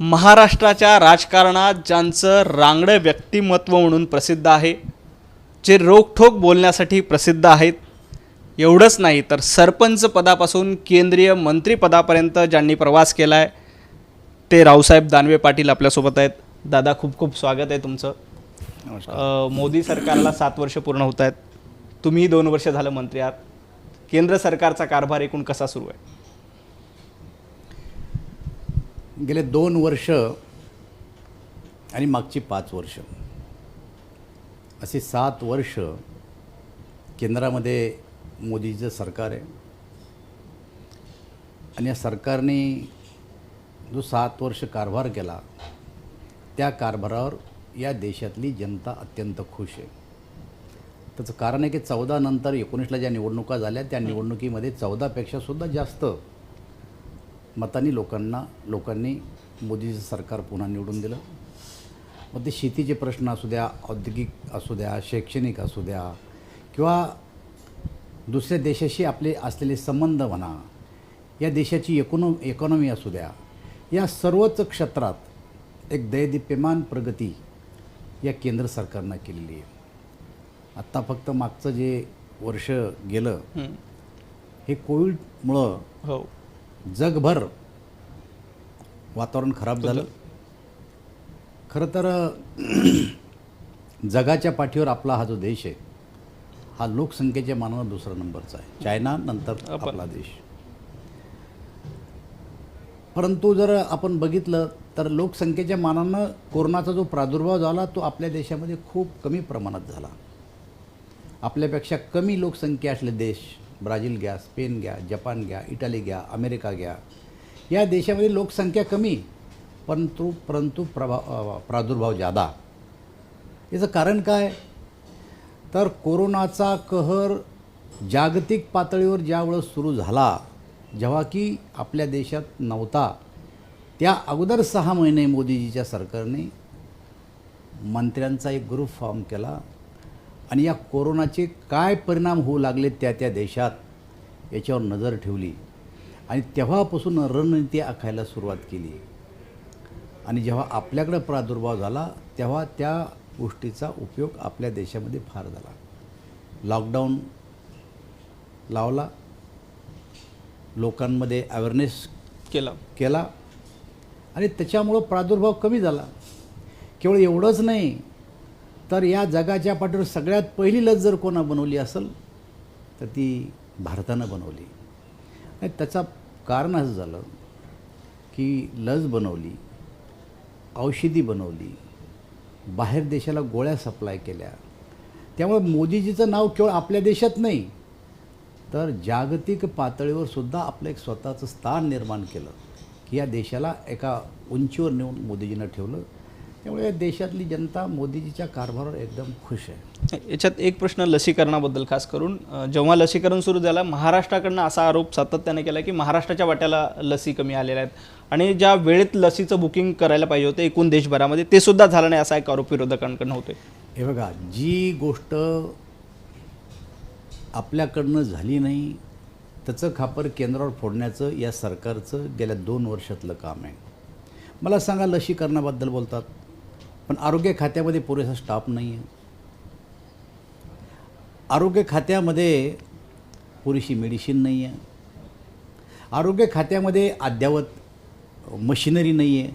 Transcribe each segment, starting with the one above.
महाराष्ट्राच्या राजकारणात ज्यांचं रांगडं व्यक्तिमत्व म्हणून प्रसिद्ध आहे, जे रोखठोक बोलण्यासाठी प्रसिद्ध आहेत, एवढंच नाही तर सरपंच पदापासून केंद्रीय मंत्रिपदापर्यंत ज्यांनी प्रवास केला आहे ते रावसाहेब दानवे पाटील आपल्यासोबत आहेत. दादा, खूप खूप स्वागत आहे तुमचं. मोदी सरकारला 7 वर्ष पूर्ण होत आहेत. तुम्ही 2 वर्ष झालं मंत्री आहात. केंद्र सरकारचा कारभार एकूण कसा सुरू आहे? गेले 2 वर्ष आणि मागची 5 वर्ष असे 7 वर्ष केंद्रामध्ये मोदीचं सरकार आहे. आणि या सरकारने जो 7 वर्ष कारभार केला त्या कारभारावर या देशातली जनता अत्यंत खुश आहे. त्याचं कारण आहे की 14 नंतर 19ला ज्या निवडणुका झाल्या त्या निवडणुकीमध्ये 14पेक्षा सुद्धा जास्त मतांनी लोकांनी मोदीचं सरकार पुन्हा निवडून दिलं. मग ते शेतीचे प्रश्न असू द्या, औद्योगिक असू द्या, शैक्षणिक असू द्या, किंवा दुसऱ्या देशाशी आपले असलेले संबंध म्हणा, या देशाची इकॉनॉमी असू द्या, या सर्वच क्षेत्रात एक दैदिप्यमान प्रगती या केंद्र सरकारनं केलेली आहे. आत्ता फक्त मागचं जे वर्ष गेलं हे कोविडमुळं हो, जगभर वातावरण खराब झालं. खरं तर जगाच्या पाठीवर आपला हा जो देश आहे हा लोकसंख्येच्या मानानं दुसरा नंबरचा आहे, चायना नंतर आपला देश. परंतु जर आपण बघितलं तर लोकसंख्येच्या मानानं कोरोनाचा जो प्रादुर्भाव झाला तो आपल्या देशामध्ये खूप कमी प्रमाणात झाला. आपल्यापेक्षा कमी लोकसंख्या असलेले देश, ब्राझील घ्या, स्पेन घ्या, जपान घ्या, इटाली घ्या, अमेरिका घ्या, या देशामध्ये लोकसंख्या कमी परंतु प्रादुर्भाव जादा. याचं कारण काय? तर कोरोनाचा कहर जागतिक पातळीवर ज्यावेळेस सुरू झाला, जेव्हा की आपल्या देशात नव्हता, त्या अगोदर 6 महिने मोदीजीच्या सरकारने मंत्र्यांचा एक ग्रुप फॉर्म केला आणि या कोरोनाचे काय परिणाम होऊ लागले त्या देशात याच्यावर नजर ठेवली आणि तेव्हापासून रणनीती आखायला सुरुवात केली. आणि जेव्हा आपल्याकडे प्रादुर्भाव झाला तेव्हा त्या गोष्टीचा उपयोग आपल्या देशामध्ये फार झाला. लॉकडाऊन लावला, लोकांमध्ये अवेअरनेस केला आणि त्याच्यामुळं प्रादुर्भाव कमी झाला. केवळ एवढंच नाही तर या जगाच्या पाठीवर सगळ्यात पहिली लस जर कोणा बनवली असेल तर ती भारतानं बनवली. आणि त्याचं कारण असं झालं की लस बनवली, औषधी बनवली, बाहेर देशाला गोळ्या सप्लाय केल्या. त्यामुळे मोदीजीचं नाव केवळ आपल्या देशात नाही तर जागतिक पातळीवर सुद्धा आपलं एक स्वतःचं स्थान निर्माण केलं की या देशाला एका उंचीवर नेऊन मोदीजीनं ठेवलं. त्यामुळे या देशातली जनता मोदीजीच्या कारभारावर एकदम खुश आहे. याच्यात एक प्रश्न लसीकरणाबद्दल खास करून. जेव्हा लसीकरण सुरू झालं, महाराष्ट्राकडनं असा आरोप सातत्याने केला की महाराष्ट्राच्या वाट्याला लसी कमी आलेल्या आहेत आणि ज्या वेळेत लसीचं बुकिंग करायला पाहिजे होतं एकूण देशभरामध्ये ते सुद्धा झालं नाही, असा एक आरोप विरोधकांकडून होतोय. हे बघा, जी गोष्ट आपल्याकडनं झाली नाही त्याचं खापर केंद्रावर फोडण्याचं या सरकारचं गेल्या 2 वर्षातलं काम आहे. मला सांगा, लसीकरणाबद्दल बोलतात पण आरोग्य खात्यामध्ये पुरेसा स्टाफ नाही आहे. आरोग्य खात्यामध्ये पुरेशी मेडिसिन नाही आहे. आरोग्य खात्यामध्ये अद्ययावत मशिनरी नाही आहे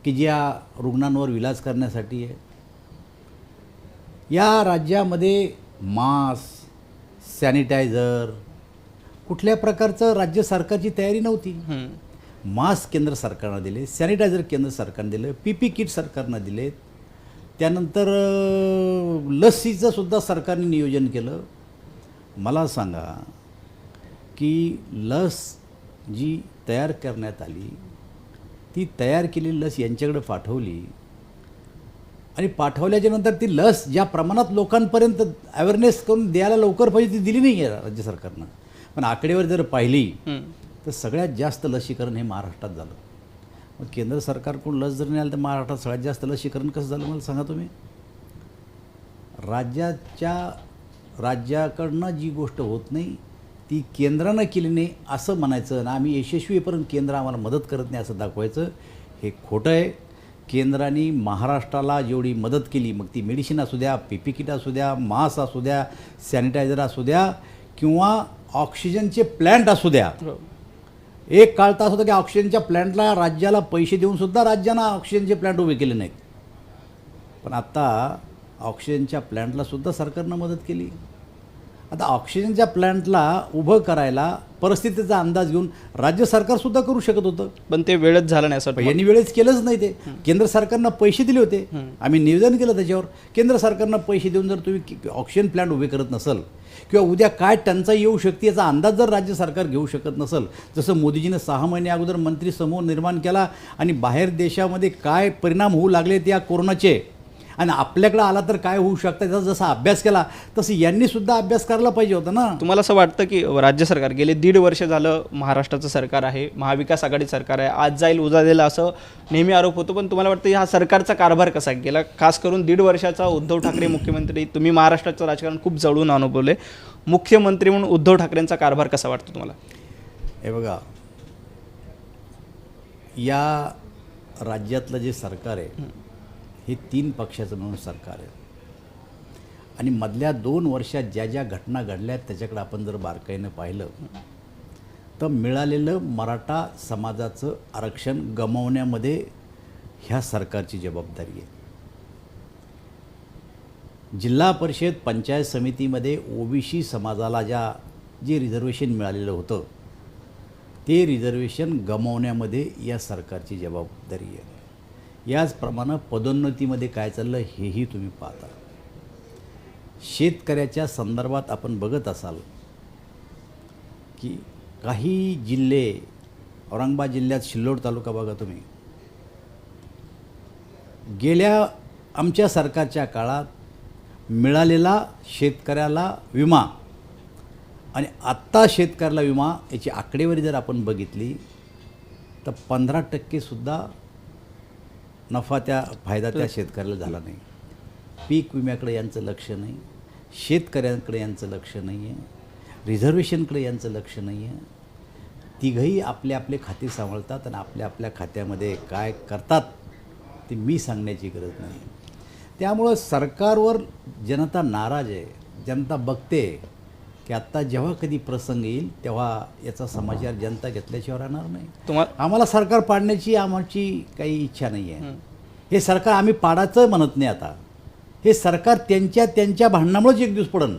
की ज्या रुग्णांवर इलाज करण्यासाठी आहे. या राज्यामध्ये मास्क, सॅनिटायझर कुठल्या प्रकारचं राज्य सरकारची तयारी नव्हती. मास्क केंद्र सरकारनं दिले, सॅनिटायझर केंद्र सरकारनं दिलं, PP किट सरकारनं दिले. त्यानंतर लसीचं सुद्धा सरकारने नियोजन केलं. मला सांगा की लस जी तयार करण्यात आली ती तयार केलेली लस यांच्याकडे पाठवली आणि पाठवल्याच्या नंतर ती लस ज्या प्रमाणात लोकांपर्यंत अवेअरनेस करून द्यायला लवकर पाहिजे ती दिली नाही आहे राज्य सरकारनं. पण आकडेवारी जर पाहिली तर सगळ्यात जास्त लसीकरण हे महाराष्ट्रात झालं. मग केंद्र सरकारकडून लस जर नाही आलं तर महाराष्ट्रात सगळ्यात जास्त लसीकरण कसं झालं मला सांगा तुम्ही. राज्याकडनं जी गोष्ट होत नाही ती केंद्रानं केली नाही असं म्हणायचं ना आम्ही यशस्वी आहे, परंतु केंद्र आम्हाला मदत करत नाही असं दाखवायचं, हे खोटं आहे. केंद्राने महाराष्ट्राला जेवढी मदत केली, मग ती मेडिसिन असू द्या, पी किट असू द्या, मास्क असू द्या, सॅनिटायझर असू द्या किंवा ऑक्सिजनचे प्लॅन्ट असू द्या. एक काळ तर असं होतं की ऑक्सिजनच्या प्लॅन्टला राज्याला पैसे देऊनसुद्धा राज्यानं ऑक्सिजनचे प्लॅन्ट उभे केले नाहीत. पण आत्ता ऑक्सिजनच्या प्लॅन्टलासुद्धा सरकारनं मदत केली. आता ऑक्सिजनच्या प्लॅन्टला उभं करायला परिस्थितीचा अंदाज घेऊन राज्य सरकारसुद्धा करू शकत होतं, पण ते वेळच झालं नाही असं यांनी वेळेस केलंच नाही. ते केंद्र सरकारनं पैसे दिले होते, आम्ही निवेदन केलं त्याच्यावर. केंद्र सरकारनं पैसे देऊन जर तुम्ही ऑक्सिजन प्लॅन्ट उभे करत नसल किंवा उद्या काय टंचाई येऊ शकते याचा अंदाज जर राज्य सरकार घेऊ शकत नसल, जसं मोदीजीनं 6 महिने अगोदर मंत्री समूह निर्माण केला आणि बाहेर देशामध्ये काय परिणाम होऊ लागले त्या कोरोनाचे आणि आपल्याकडे आला तर काय होऊ शकतं त्याचा जसा अभ्यास केला तसं यांनीसुद्धा अभ्यास करायला पाहिजे होता ना. तुम्हाला असं वाटतं की राज्य सरकार गेले 1.5 वर्ष झालं महाराष्ट्राचं सरकार आहे, महाविकास आघाडी सरकार आहे, आज जाईल उद्या जाईल असं नेहमी आरोप होतो, पण तुम्हाला वाटतं हा सरकारचा कारभार कसा गेला? खास करून 1.5 वर्षाचा उद्धव ठाकरे मुख्यमंत्री, तुम्ही महाराष्ट्राचं राजकारण खूप जवळून अनुभवले, मुख्यमंत्री म्हणून उद्धव ठाकरेंचा कारभार कसा वाटतो तुम्हाला? हे बघा, या राज्यातलं जे सरकार आहे हे 3 पक्षाचं मिळून सरकार आहे आणि मधल्या 2 वर्षात ज्या ज्या घटना घडल्या त्याच्याकडे आपण जर बारकाईनं पाहिलं तर मिळालेलं मराठा समाजाचं आरक्षण गमावण्यामध्ये ह्या सरकारची जबाबदारी आहे. जिल्हा परिषद पंचायत समितीमध्ये ओबीसी समाजाला जे रिझर्वेशन मिळालेलं होतं ते रिझर्वेशन गमावण्यामध्ये या सरकारची जबाबदारी आहे. याचप्रमाणे पदोन्नतीमध्ये काय चाललं हेही तुम्ही पाहता. शेतकऱ्याच्या संदर्भात आपण बघत असाल की काही जिल्हे, औरंगाबाद जिल्ह्यात सिल्लोड तालुका बघा तुम्ही, गेल्या आमच्या सरकारच्या काळात मिळालेला शेतकऱ्याला विमा आणि आत्ता शेतकऱ्याला विमा याची आकडेवारी जर आपण बघितली तर 15% नफा फायदा त्या शेतकऱ्याला झाला नाही. पीक विम्याकडे यांचं लक्ष नाही, शेतकऱ्यांकडे यांचं लक्ष नाही आहे, रिझर्वेशनकडे यांचं लक्ष नाही आहे. तिघही आपले आपले खाते सांभाळतात आणि आपल्या आपल्या खात्यामध्ये काय करतात ते मी सांगण्याची गरज नाही. त्यामुळं सरकारवर जनता नाराज आहे. जनता बघते की आत्ता जेव्हा कधी प्रसंग येईल तेव्हा याचा समाचार जनता घेतल्याशिवाय राहणार नाही. आम्हाला सरकार पाडण्याची आमची काही इच्छा नाही आहे. हे सरकार आम्ही पाडायचं म्हणत नाही. आता हे सरकार त्यांच्या भांडणामुळेच एक दिवस पडन.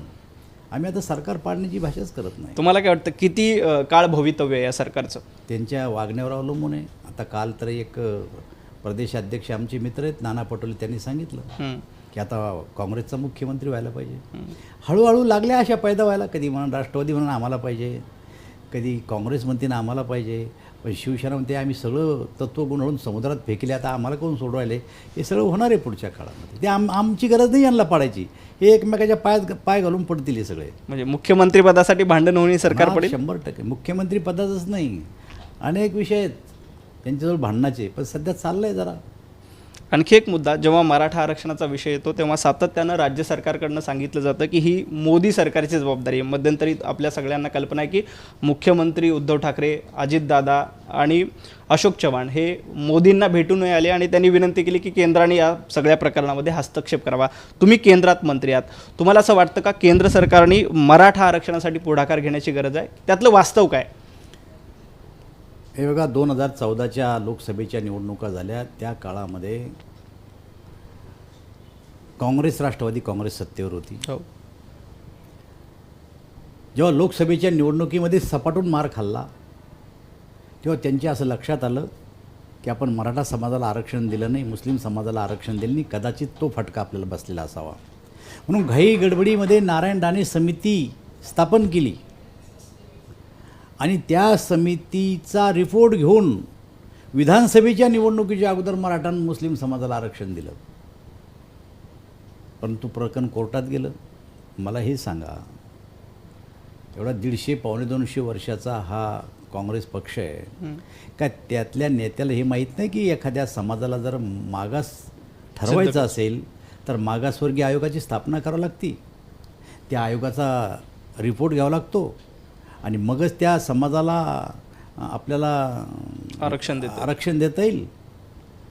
आम्ही आता सरकार पाडण्याची भाषाच करत नाही. तुम्हाला काय वाटतं किती काळ भवितव्य आहे या सरकारचं? त्यांच्या वागण्यावर अवलंबून आहे. आता काल तर एक प्रदेशाध्यक्ष आमचे मित्र आहेत नाना पटोले, त्यांनी सांगितलं की आता काँग्रेसचा मुख्यमंत्री व्हायला पाहिजे. हळूहळू लागल्या अशा पैदा व्हायला, कधी म्हणून राष्ट्रवादी म्हणून आम्हाला पाहिजे, कधी काँग्रेस म्हणते ना आम्हाला पाहिजे, पण शिवसेना म्हणते आम्ही सगळं तत्त्व गुणवून समुद्रात फेकले, आता आम्हाला कोण सोडवायले. हे सगळं होणार आहे पुढच्या काळामध्ये. ते आमची गरज नाही यांना पाडायची. हे एकमेकाच्या पाय घालून पडतील हे सगळे. म्हणजे मुख्यमंत्री पदासाठी भांडण होणे सरकार पडेल? 100%. मुख्यमंत्री पदाचंच नाही, अनेक विषय आहेत त्यांच्याजवळ भांडणाचे, पण सध्या चाललं आहे जरा. आणखी एक मुद्दा, जेव्हा मराठा आरक्षणाचा विषय येतो तेव्हा सातत्यानं राज्य सरकारकडनं सांगितलं जातं की ही मोदी सरकारची जबाबदारी आहे. मध्यंतरी आपल्या सगळ्यांना कल्पना आहे की मुख्यमंत्री उद्धव ठाकरे, अजितदादा आणि अशोक चव्हाण हे मोदींना भेटून आले आणि त्यांनी विनंती केली की केंद्राने या सगळ्या प्रकरणामध्ये हस्तक्षेप करावा. तुम्ही केंद्रात मंत्री आहात, तुम्हाला असं वाटतं का केंद्र सरकारने मराठा आरक्षणासाठी पुढाकार घेण्याची गरज आहे? त्यातलं वास्तव काय? हे बघा, 2014च्या लोकसभेच्या निवडणुका झाल्या त्या काळामध्ये काँग्रेस, राष्ट्रवादी काँग्रेस सत्तेवर होती. जेव्हा लोकसभेच्या निवडणुकीमध्ये सपाटून मार खाल्ला तेव्हा त्यांच्या असं लक्षात आलं की आपण मराठा समाजाला आरक्षण दिलं नाही, मुस्लिम समाजाला आरक्षण दिलं नाही, कदाचित तो फटका आपल्याला बसलेला असावा. म्हणून घाई गडबडीमध्ये नारायण राणे समिती स्थापन केली आणि त्या समितीचा रिपोर्ट घेऊन विधानसभेच्या निवडणुकीच्या अगोदर मराठा आणि मुस्लिम समाजाला आरक्षण दिलं. परंतु प्रकरण कोर्टात गेलं. मला हे सांगा, एवढा 150-200 वर्षाचा हा काँग्रेस पक्ष आहे का त्यातल्या नेत्याला हे माहीत नाही की एखाद्या समाजाला जर मागास ठरवायचं असेल तर मागासवर्गीय आयोगाची स्थापना करावी लागते, त्या आयोगाचा रिपोर्ट घ्यावा लागतो आणि मगच त्या समाजाला आपल्याला आरक्षण देता येईल.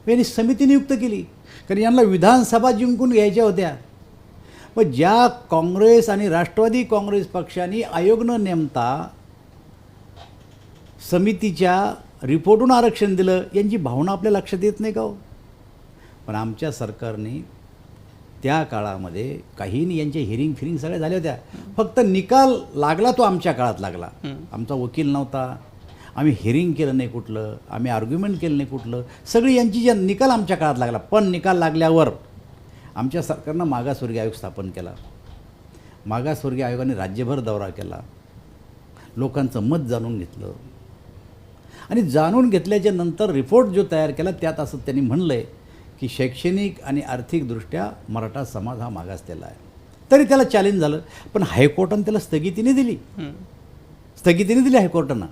यांनी समिती नियुक्त केली, कारण यांना विधानसभा जिंकून घ्यायच्या होत्या. पण ज्या काँग्रेस आणि राष्ट्रवादी काँग्रेस पक्षांनी आयोग न नेमता समितीच्या रिपोर्टून आरक्षण दिलं, यांची भावना आपल्या लक्षात येत नाही का हो? पण आमच्या सरकारने त्या काळामध्ये काही नाही, यांच्या हिरिंग फिरिंग सगळ्या झाल्या होत्या. फक्त निकाल लागला तो आमच्या काळात लागला. आमचा वकील नव्हता, आम्ही हिरिंग केलं नाही कुठलं, आम्ही आर्ग्युमेंट केलं नाही कुठलं, सगळी यांची ज्या निकाल आमच्या काळात लागला. पण निकाल लागल्यावर आमच्या सरकारनं मागासवर्गीय आयोग स्थापन केला. मागासवर्गीय आयोगाने राज्यभर दौरा केला, लोकांचं मत जाणून घेतलं आणि जाणून घेतल्याच्या नंतर रिपोर्ट जो तयार केला त्यात असं त्यांनी म्हणलं आहे की शैक्षणिक आणि आर्थिकदृष्ट्या मराठा समाज हा मागासलेला आहे. तरी त्याला चॅलेंज झालं, पण हायकोर्टानं त्याला स्थगितीने दिली हायकोर्टानं.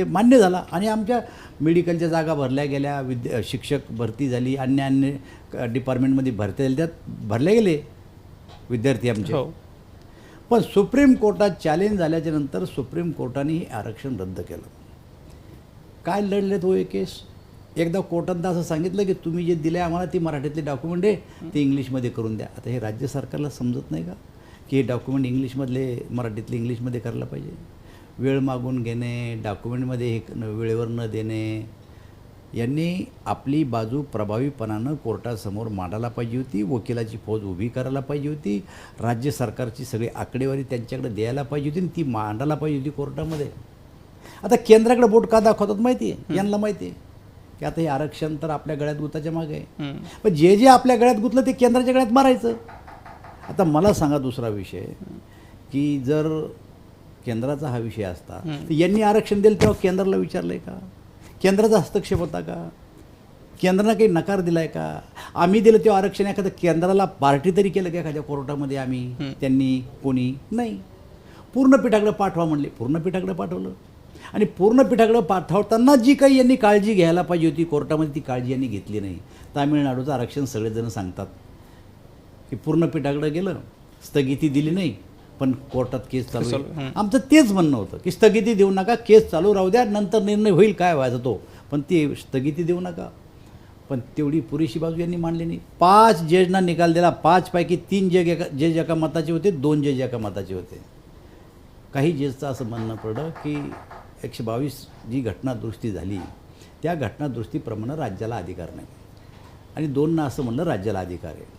मान्य झाला आणि आमच्या मेडिकलच्या जागा भरल्या गेल्या, शिक्षक भरती झाली, अन्य डिपार्टमेंटमध्ये भरती झाली, त्यात भरले गेले विद्यार्थी आमचे. पण सुप्रीम कोर्टात चॅलेंज झाल्याच्या नंतर सुप्रीम कोर्टाने हे आरक्षण रद्द केलं. काय लढले तो हे केस? एकदा कोर्टात असं सांगितलं की तुम्ही जे दिले आम्हाला ती मराठीतले डॉक्युमेंट आहे ते इंग्लिशमध्ये करून द्या. आता हे राज्य सरकारला समजत नाही का की हे डॉक्युमेंट इंग्लिशमधले मराठीतले इंग्लिशमध्ये करायला पाहिजे? वेळ मागून घेणे, डॉक्युमेंटमध्ये हे वेळेवर न देणे, यांनी आपली बाजू प्रभावीपणानं कोर्टासमोर मांडायला पाहिजे होती. वकिलाची फौज उभी करायला पाहिजे होती. राज्य सरकारची सगळी आकडेवारी त्यांच्याकडे द्यायला पाहिजे होती आणि ती मांडायला पाहिजे होती कोर्टामध्ये. आता केंद्राकडे बोट का दाखवतात माहिती आहे? यांना माहिती आहे की आता हे आरक्षण तर आपल्या गळ्यात गुताच्या मागे आहे, पण जे आपल्या गळ्यात गुतलं ते केंद्राच्या गळ्यात मारायचं. आता मला सांगा दुसरा विषय की जर केंद्राचा हा विषय असता तर यांनी आरक्षण दिलं तेव्हा केंद्राला विचारलं आहे का? केंद्राचा हस्तक्षेप होता का? केंद्रानं काही नकार दिला आहे का? आम्ही दिलं तेव्हा आरक्षण एखादं केंद्राला पार्टी तरी केलं का एखाद्या कोर्टामध्ये? आम्ही त्यांनी कोणी नाही. पूर्णपीठाकडे पाठवा म्हणले, पूर्णपीठाकडे पाठवलं आणि पूर्णपीठाकडे पाठवताना जी काही यांनी काळजी घ्यायला पाहिजे होती कोर्टामध्ये ती काळजी यांनी घेतली नाही. तामिळनाडूचं आरक्षण सगळेजण सांगतात की पूर्णपीठाकडे गेलं, स्थगिती दिली नाही, पण कोर्टात केस चालू आहे. आमचं तेच म्हणणं होतं की स्थगिती देऊ नका, केस चालू राहू द्या, नंतर निर्णय होईल काय व्हायचा तो, पण ती स्थगिती देऊ नका. पण तेवढी पुरेशी बाजू यांनी मांडली नाही. 5 जजना निकाल दिला, 5 पैकी 3 जज एका मताचे होते, 2 जज एका मताचे होते. काही जजचं असं म्हणणं पडलं की 122 जी घटनादुरुस्ती झाली त्या घटनादुरुस्तीप्रमाणे राज्याला अधिकार नाही आणि 2 असं म्हणलं राज्याला अधिकार आहे.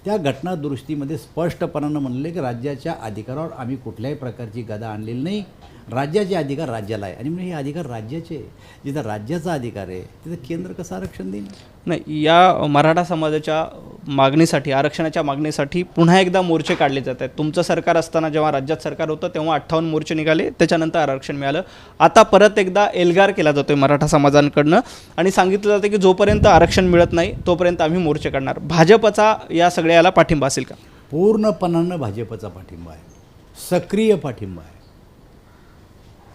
त्या घटनादुरुस्तीमध्ये स्पष्टपणानं म्हणले की राज्याच्या अधिकारावर आम्ही कुठल्याही प्रकारची गदा आणलेली नाही, राज्याचे अधिकार राज्याला आहे. आणि म्हणजे हे अधिकार राज्याचे, जिथं राज्याचा अधिकार आहे तिथं केंद्र कसं आरक्षण देईल? नाही, या मराठा समाजाच्या मागणीसाठी, आरक्षणाच्या मागणीसाठी पुन्हा एकदा मोर्चे काढले जात आहेत. तुमचं सरकार असताना जेव्हा राज्यात सरकार होतं तेव्हा 58 मोर्चे निघाले, त्याच्यानंतर आरक्षण मिळालं. आता परत एकदा एल्गार केला जातोय मराठा समाजांकडनं आणि सांगितलं जातं की जोपर्यंत आरक्षण मिळत नाही तोपर्यंत आम्ही मोर्चे काढणार. भाजपचा या सगळ्याला पाठिंबा असेल का? पूर्णपणानं भाजपचा पाठिंबा आहे, सक्रिय पाठिंबा आहे.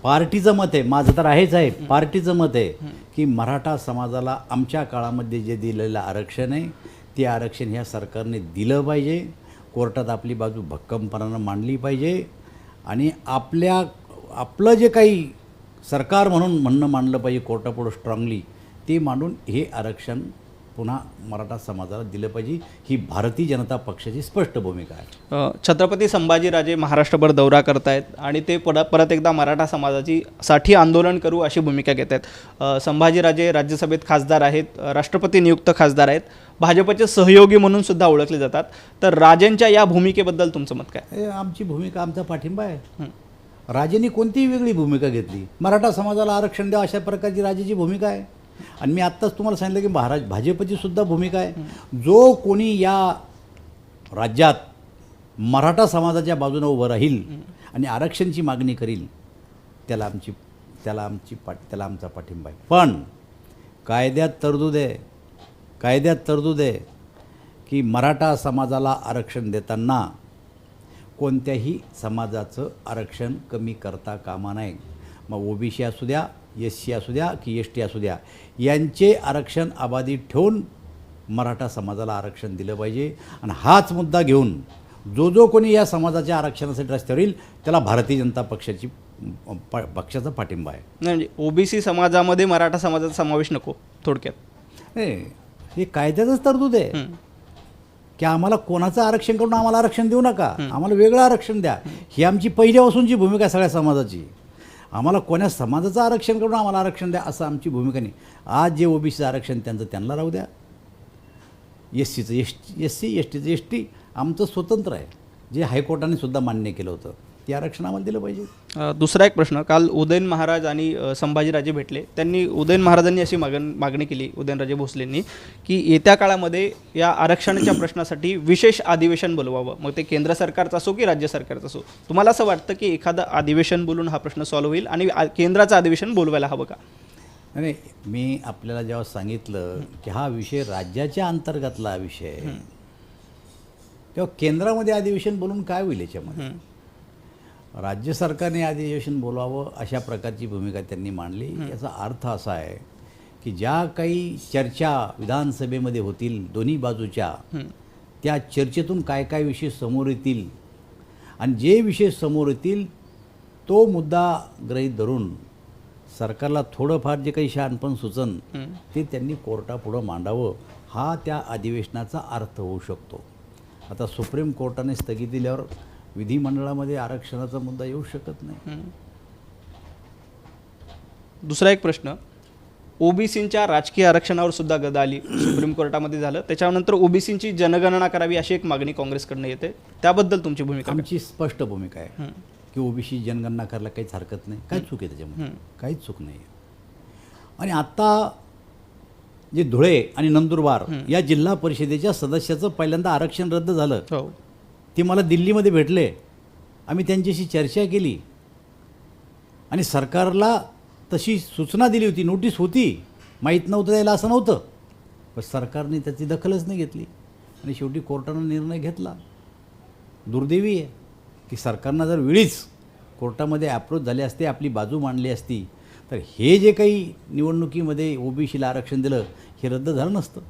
पार्टीचं मत आहे, माझं तर आहेच आहे, पार्टीचं मत आहे की मराठा समाजाला आमच्या काळामध्ये जे दिलेलं आरक्षण आहे ते आरक्षण ह्या सरकारने दिलं पाहिजे. कोर्टात आपली बाजू भक्कमपणानं मांडली पाहिजे आणि आपलं जे काही सरकार म्हणून म्हणणं मांडलं पाहिजे कोर्टापुढं स्ट्रॉंगली, ते मांडून हे आरक्षण पुन्हा मराठा समाजाला दिलं पाहिजे. ही भारतीय जनता पक्षाची स्पष्ट भूमिका आहे. छत्रपती संभाजीराजे महाराष्ट्रभर दौरा करतायत आणि ते परत एकदा मराठा समाजासाठी आंदोलन करू अशी भूमिका घेत आहेत. संभाजीराजे राज्यसभेत खासदार आहेत, राष्ट्रपती नियुक्त खासदार आहेत, भाजपचे सहयोगी म्हणून सुद्धा ओळखले जातात. तर राजेंच्या या भूमिकेबद्दल तुमचं मत काय? आमची भूमिका, आमचा पाठिंबा आहे. राजेंनी कोणतीही वेगळी भूमिका घेतली, मराठा समाजाला आरक्षण द्या अशा प्रकारची राजेची भूमिका आहे. आणि मी आत्ताच तुम्हाला सांगितलं की भाजपची सुद्धा भूमिका आहे. जो कोणी या राज्यात मराठा समाजाच्या बाजूने उभं राहील आणि आरक्षणची मागणी करील त्याला आमचा पाठिंबा आहे. पण कायद्यात तरतूद आहे की मराठा समाजाला आरक्षण देताना कोणत्याही समाजाचं आरक्षण कमी करता कामा नये. मग ओबीसी असू द्या, SC असू द्या की ST असू द्या, यांचे आरक्षण अबाधित ठेवून मराठा समाजाला आरक्षण दिलं पाहिजे. आणि हाच मुद्दा घेऊन जो जो कोणी या समाजाच्या आरक्षणासाठी रस्त्यावर येईल त्याला भारतीय जनता पक्षाचा पाठिंबा आहे. म्हणजे ओबीसी समाजामध्ये मराठा समाजाचा समावेश नको थोडक्यात. नाही, हे कायद्याचंच तरतूद आहे की आम्हाला कोणाचं आरक्षण करून आम्हाला आरक्षण देऊ नका, आम्हाला वेगळं आरक्षण द्या. ही आमची पहिल्यापासूनची भूमिका आहे सगळ्या समाजाची. आम्हाला कोण्या समाजाचं आरक्षण करून आम्हाला आरक्षण द्या असं आमची भूमिका नाही. आज जे ओबीसीचं आरक्षण त्यांचं त्यांना राहू द्या, एस सी एस टीचं एस टी आमचं स्वतंत्र आहे, जे हायकोर्टाने सुद्धा मान्य केलं होतं. ते आरक्षण आम्हाला दिलं पाहिजे. दुसरा एक प्रश्न, काल उदयन महाराज आणि संभाजीराजे भेटले. त्यांनी उदयन महाराजांनी अशी मागणी केली, उदयनराजे भोसलेंनी, की येत्या काळामध्ये या आरक्षणाच्या प्रश्नासाठी विशेष अधिवेशन बोलवावं, मग ते केंद्र सरकारचं असो की राज्य सरकारचं असो. तुम्हाला असं वाटतं की एखादं अधिवेशन बोलून हा प्रश्न सॉल्व्ह होईल आणि केंद्राचं अधिवेशन बोलवायला हवं का? नाही, मी आपल्याला जेव्हा सांगितलं की हा विषय राज्याच्या अंतर्गतला विषय आहे, तेव्हा केंद्रामध्ये अधिवेशन बोलून काय होईल याच्यामध्ये? राज्य सरकारने अधिवेशन बोलावं अशा प्रकारची भूमिका त्यांनी मांडली. याचा अर्थ असा आहे की ज्या काही चर्चा विधानसभेमध्ये होतील दोन्ही बाजूच्या, त्या चर्चेतून काय काय विषय समोर येतील आणि जे विषय समोर येतील तो मुद्दा गृहीत धरून सरकारला थोडंफार जे काही शहाणपण सुचन ते त्यांनी कोर्टापुढं मांडावं, हा त्या अधिवेशनाचा अर्थ होऊ शकतो. आता सुप्रीम कोर्टाने स्थगिती दिल्यावर विधिमंडळामध्ये आरक्षणाचा मुद्दा येऊ शकत नाही. दुसरा एक प्रश्न, ओबीसींच्या राजकीय आरक्षणावर सुद्धा गदा आली, सुप्रीम कोर्टामध्ये झालं. त्याच्यानंतर ओबीसींची जनगणना करावी अशी एक मागणी काँग्रेसकडनं येते, त्याबद्दल तुमची भूमिका? आमची स्पष्ट भूमिका आहे की ओबीसी जनगणना करायला काहीच हरकत नाही, काहीच चूक आहे त्याच्यामध्ये, काहीच चूक नाही. आणि आत्ता जे धुळे आणि नंदुरबार या जिल्हा परिषदेच्या सदस्याचं पहिल्यांदा आरक्षण रद्द झालं. हो, ते मला दिल्लीमध्ये भेटले, आम्ही त्यांच्याशी चर्चा केली आणि सरकारला तशी सूचना दिली होती, नोटीस होती, माहीत नव्हतं द्यायला असं नव्हतं, पण सरकारने त्याची दखलच नाही घेतली आणि शेवटी कोर्टानं निर्णय घेतला. दुर्दैवी आहे की सरकारनं जर वेळीच कोर्टामध्ये अप्रोच झाले असते, आपली बाजू मांडली असती, तर हे जे काही निवडणुकीमध्ये ओबीसीला आरक्षण दिलं हे रद्द झालं नसतं.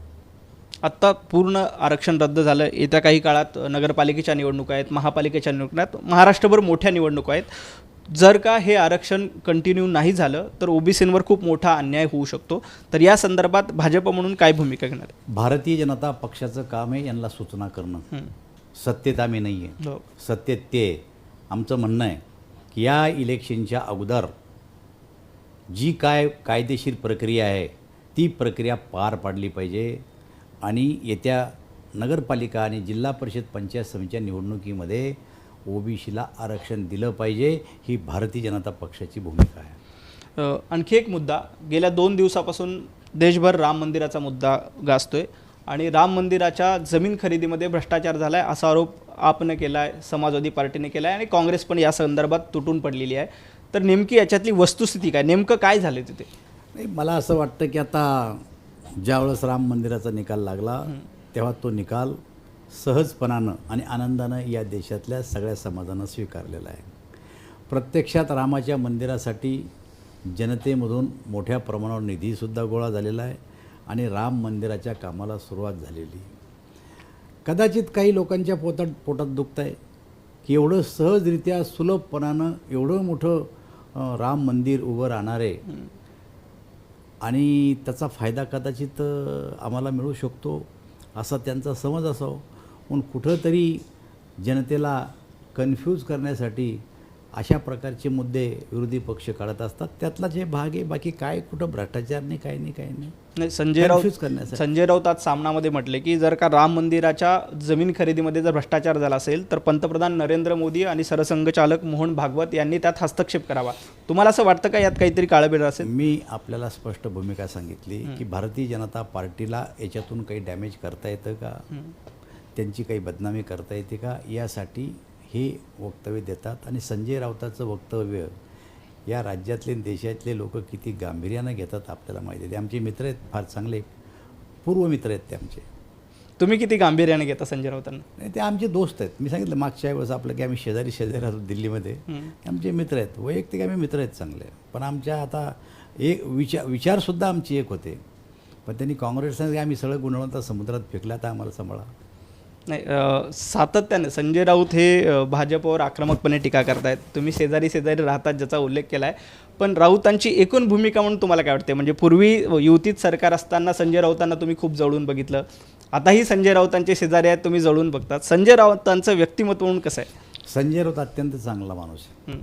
आत्ता पूर्ण आरक्षण रद्द झालं. येत्या काही काळात नगरपालिकेच्या निवडणुका आहेत, महापालिकेच्या निवडणुका आहेत, महाराष्ट्रभर मोठ्या निवडणुका आहेत. जर का हे आरक्षण कंटिन्यू नाही झालं तर ओबीसींवर खूप मोठा अन्याय होऊ शकतो. तर या संदर्भात भाजप म्हणून काय भूमिका घेणार आहे? भारतीय जनता पक्षाचं काम आहे यांना सूचना करणं. सत्तेत आम्ही नाही आहे, हो. सत्तेत ते. आमचं म्हणणं आहे की या इलेक्शनच्या अगोदर जी काय कायदेशीर प्रक्रिया आहे ती प्रक्रिया पार पाडली पाहिजे आणि येत्या नगरपालिका आणि जिल्हा परिषद पंचायत समितीच्या निवडणुकीमध्ये ओबीसीला आरक्षण दिलं पाहिजे, ही भारतीय जनता पक्षाची भूमिका आहे. आणखी एक मुद्दा, गेल्या 2 दिवसापासून देशभर राम मंदिराचा मुद्दा गाजतोय आणि राम मंदिराच्या जमीन खरेदीमध्ये भ्रष्टाचार झाला आहे असा आरोप आपने केला आहे, समाजवादी पार्टीने केला आहे आणि काँग्रेस पण या संदर्भात तुटून पडलेली आहे. तर नेमकी याच्यातली वस्तुस्थिती काय, नेमकं काय झालं तिथे? नाही, मला असं वाटतं की आता ज्यावेळेस राम मंदिराचा निकाल लागला तेव्हा तो निकाल सहजपणानं आणि आनंदानं या देशातल्या सगळ्या समाजानं स्वीकारलेला आहे. प्रत्यक्षात रामाच्या मंदिरासाठी जनतेमधून मोठ्या प्रमाणावर निधीसुद्धा गोळा झालेला आहे आणि राम मंदिराच्या कामाला सुरुवात झालेली. कदाचित काही लोकांच्या पोटात दुखत आहे की एवढं सहजरित्या सुलभपणानं एवढं मोठं राम मंदिर उभं राहणारे आणि त्याचा फायदा कदाचित आम्हाला मिळू शकतो असा त्यांचा समज असावा. म्हणून कुठंतरी जनतेला कन्फ्यूज करण्यासाठी अशा प्रकारचे मुद्दे विरोधी पक्ष काढत असतात. त्यातला जे भाग आहे, बाकी काय कुठं भ्रष्टाचार नाही, काही नाही, काही नाही. संजय राऊत आज सामनामध्ये म्हटले की जर का राम मंदिराच्या जमीन खरेदीमध्ये जर भ्रष्टाचार झाला असेल तर पंतप्रधान नरेंद्र मोदी आणि सरसंघचालक मोहन भागवत यांनी त्यात हस्तक्षेप करावा. तुम्हाला असं वाटतं का यात काहीतरी काळबेर असेल? मी आपल्याला स्पष्ट भूमिका सांगितली की भारतीय जनता पार्टीला याच्यातून काही डॅमेज करता येतं का, त्यांची काही बदनामी करता येते का, यासाठी हे वक्तव्य देतात. आणि संजय राऊताचं वक्तव्य या राज्यातले देशातले लोक किती गांभीर्यानं घेतात आपल्याला माहिती आहे. ते आमचे मित्र आहेत, फार चांगले पूर्व मित्र आहेत ते आमचे. तुम्ही किती गांभीर्याने घेता संजय राऊतांना? नाही, ते आमचे दोस्त आहेत. मी सांगितलं मागच्या वेळेस आपलं की आम्ही शेजारी राहतो दिल्लीमध्ये, आमचे मित्र आहेत, वैयक्तिक आम्ही मित्र आहेत चांगले. पण आमच्या आता एक विचारसुद्धा आमची एक होते, पण त्यांनी काँग्रेस सांगितलं आम्ही सगळं गुणवंता समुद्रात फेकला, तर आम्हाला सांभाळा. नाही सातत्याने संजय राऊत हे भाजपवर आक्रमकपणे टीका करतायत. तुम्ही शेजारी शेजारी राहतात ज्याचा उल्लेख केला आहे, पण राऊतांची एकूण भूमिका म्हणून तुम्हाला काय वाटते? म्हणजे पूर्वी युतीत सरकार असताना संजय राऊतांना तुम्ही खूप जवळून बघितलं, आताही संजय राऊतांचे शेजारी आहेत, तुम्ही जवळून बघतात. संजय राऊतांचं व्यक्तिमत्व म्हणून कसं आहे? संजय राऊत अत्यंत चांगला माणूस आहे.